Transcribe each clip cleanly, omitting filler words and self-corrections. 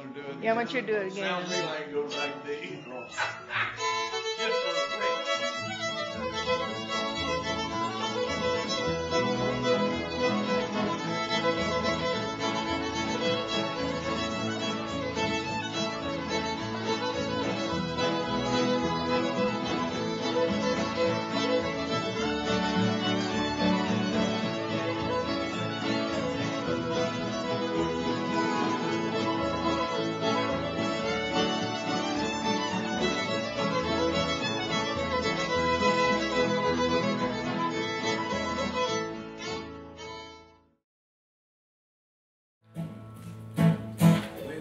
want to do it again? Yeah, I want you to do it again. Sound relay goes like these.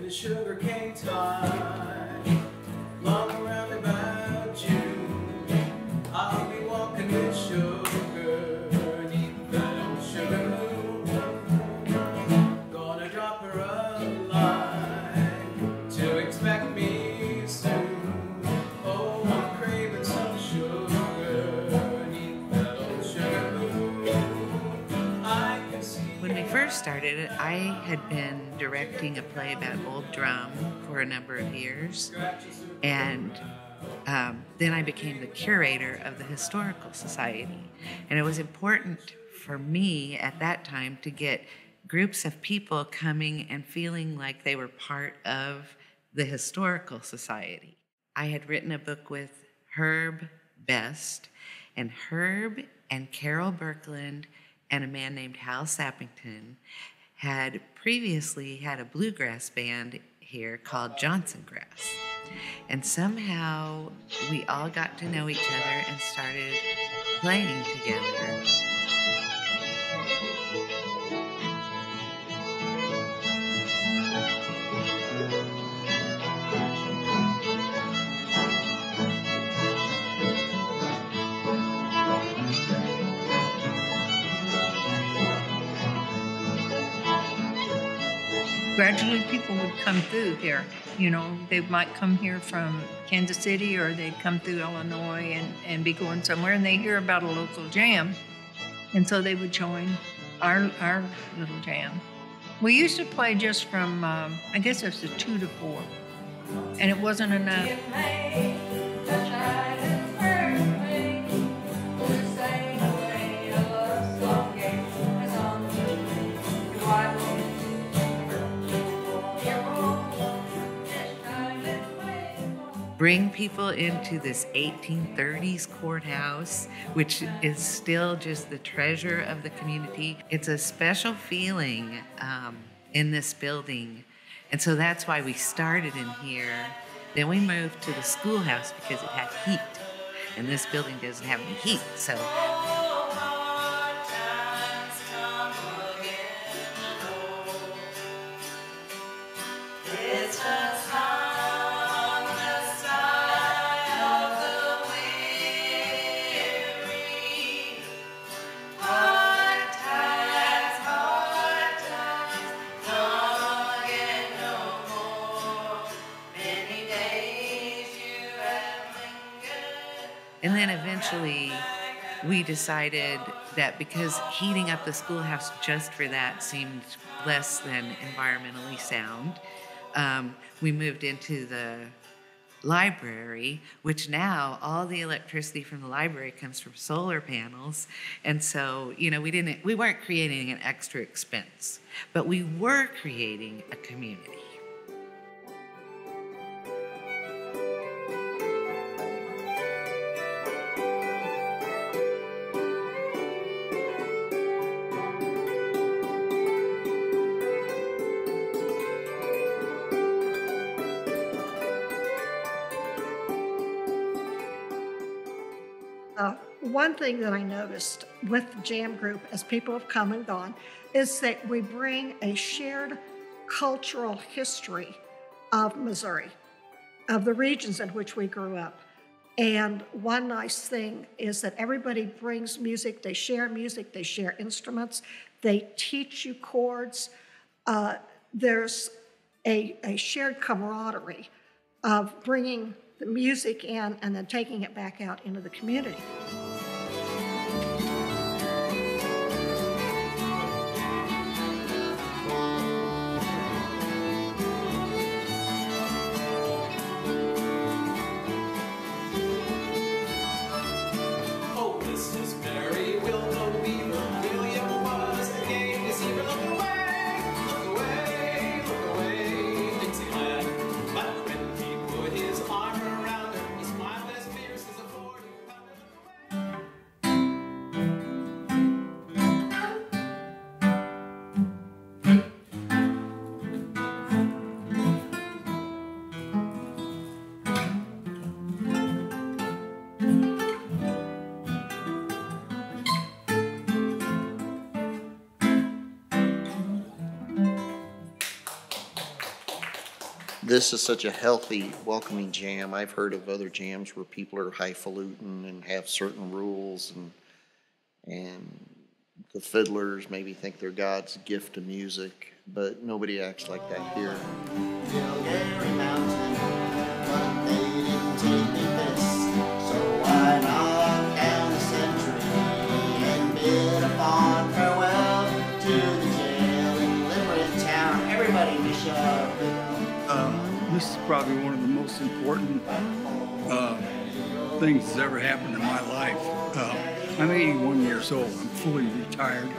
The sugar cane time, long around about June, I'll be walking with sugar, neath the sugar moon. Gonna drop her a line to expect me soon. Oh, I'm craving some sugar, neath that old sugar moon. I can see. When we first started, I had been directing a play about old drum for a number of years, and then I became the curator of the Historical Society. And it was important for me at that time to get groups of people coming and feeling like they were part of the Historical Society. I had written a book with Herb Best, and Herb and Carol Birkeland and a man named Hal Sappington had previously had a bluegrass band here called Johnson Grass. And somehow we all got to know each other and started playing together. Gradually, people would come through here. You know, they might come here from Kansas City, or they'd come through Illinois and be going somewhere, and they hear about a local jam. And so they would join our little jam. We used to play just from, I guess it's a 2 to 4, and it wasn't enough. Bring people into this 1830s courthouse, which is still just the treasure of the community. It's a special feeling in this building. And so that's why we started in here. Then we moved to the schoolhouse because it had heat. And this building doesn't have any heat, so. And then eventually we decided that because heating up the schoolhouse just for that seemed less than environmentally sound, we moved into the library, which now all the electricity from the library comes from solar panels. And so, you know, we weren't creating an extra expense, but we were creating a community. One thing that I noticed with the Jam Group as people have come and gone is that we bring a shared cultural history of Missouri, of the regions in which we grew up. And one nice thing is that everybody brings music, they share instruments, they teach you chords. There's a shared camaraderie of bringing the music in and then taking it back out into the community. this is such a healthy, welcoming jam. I've heard of other jams where people are highfalutin and have certain rules, and the fiddlers maybe think they're God's gift to music, but nobody acts like that here. Kilgarry Mountain, but they didn't take me this, so I knocked down the sentry and bid a fond farewell to the jail in Limerick town. Everybody wish This is probably one of the most important things that's ever happened in my life. I'm 81 years old. I'm fully retired,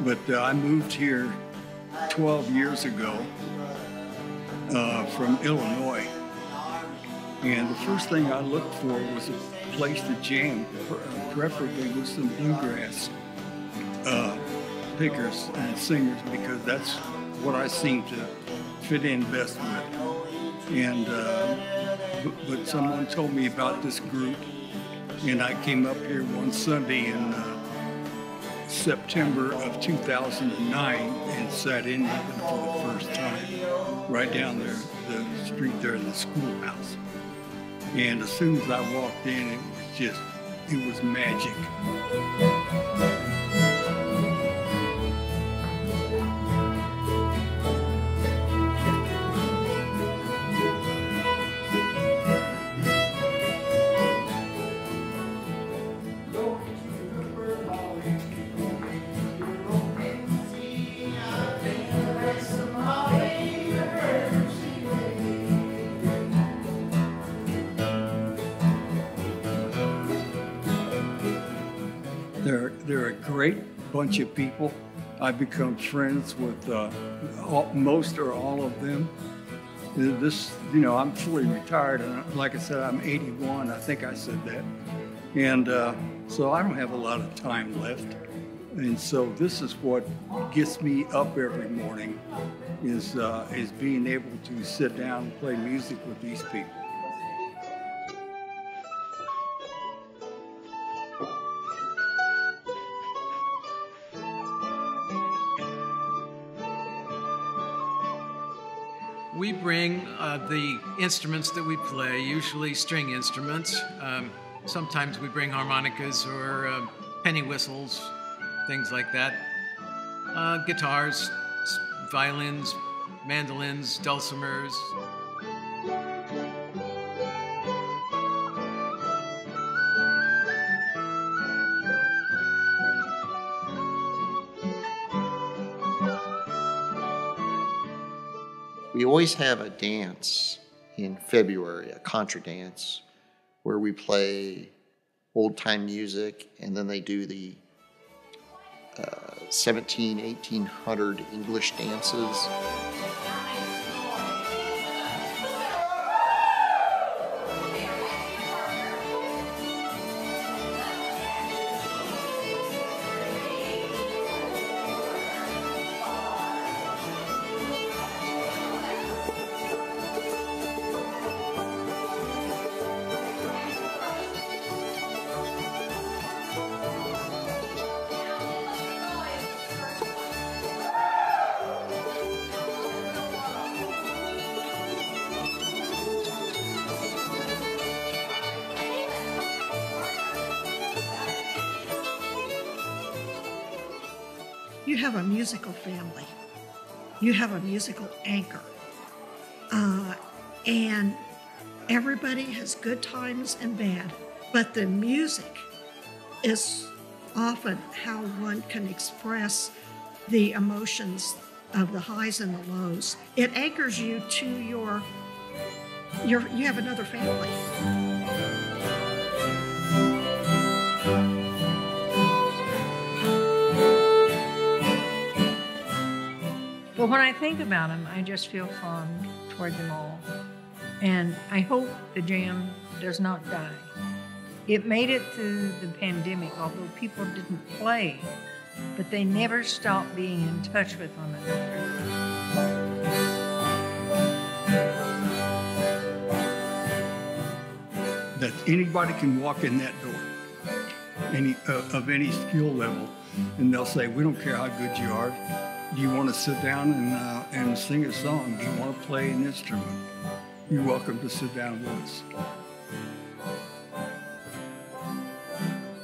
but I moved here 12 years ago from Illinois. And the first thing I looked for was a place to jam, preferably with some bluegrass pickers and singers, because that's what I seem to fit in best with. And but someone told me about this group, and I came up here one Sunday in September of 2009 and sat in with them for the first time, right down there, the street there in the Schoolhouse. And as soon as I walked in, it was magic. They're a great bunch of people. I've become friends with most or all of them. I'm fully retired, and like I said, I'm 81. I think I said that. And so I don't have a lot of time left. And so this is what gets me up every morning, is being able to sit down and play music with these people. We bring the instruments that we play, usually string instruments. Sometimes we bring harmonicas or penny whistles, things like that. Guitars, violins, mandolins, dulcimers. We always have a dance in February, a Contra dance, where we play old-time music, and then they do the 1800 English dances. You have a musical family. You have a musical anchor. And everybody has good times and bad, but the music is often how one can express the emotions of the highs and the lows. It anchors you to you have another family. But when I think about them, I just feel fond toward them all. And I hope the jam does not die. It made it through the pandemic, although people didn't play, but they never stopped being in touch with one another. That anybody can walk in that door, of any skill level, and they'll say, "We don't care how good you are. Do you want to sit down and sing a song? Do you want to play an instrument? You're welcome to sit down with us.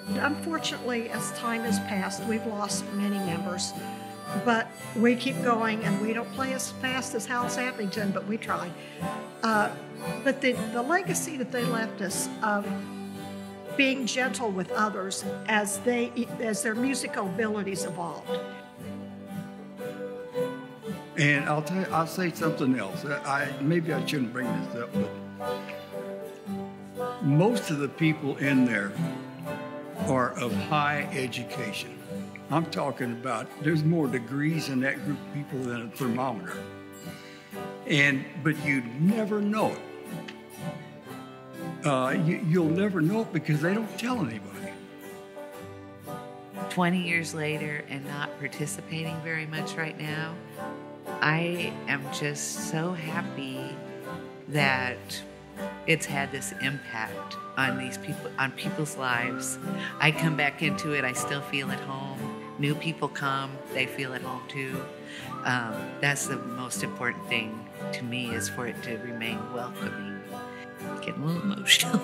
Unfortunately, as time has passed, we've lost many members, but we keep going, and we don't play as fast as Hal Sappington, but we try. But the legacy that they left us of being gentle with others as their musical abilities evolved. And I'll say something else. Maybe I shouldn't bring this up, but most of the people in there are of high education. I'm talking about there's more degrees in that group of people than a thermometer. But you'd never know it. You'll never know it because they don't tell anybody. 20 years later and not participating very much right now, I am just so happy that it's had this impact on these people, on people's lives. I come back into it, I still feel at home. New people come, they feel at home too. That's the most important thing to me, is for it to remain welcoming. Getting a little emotional.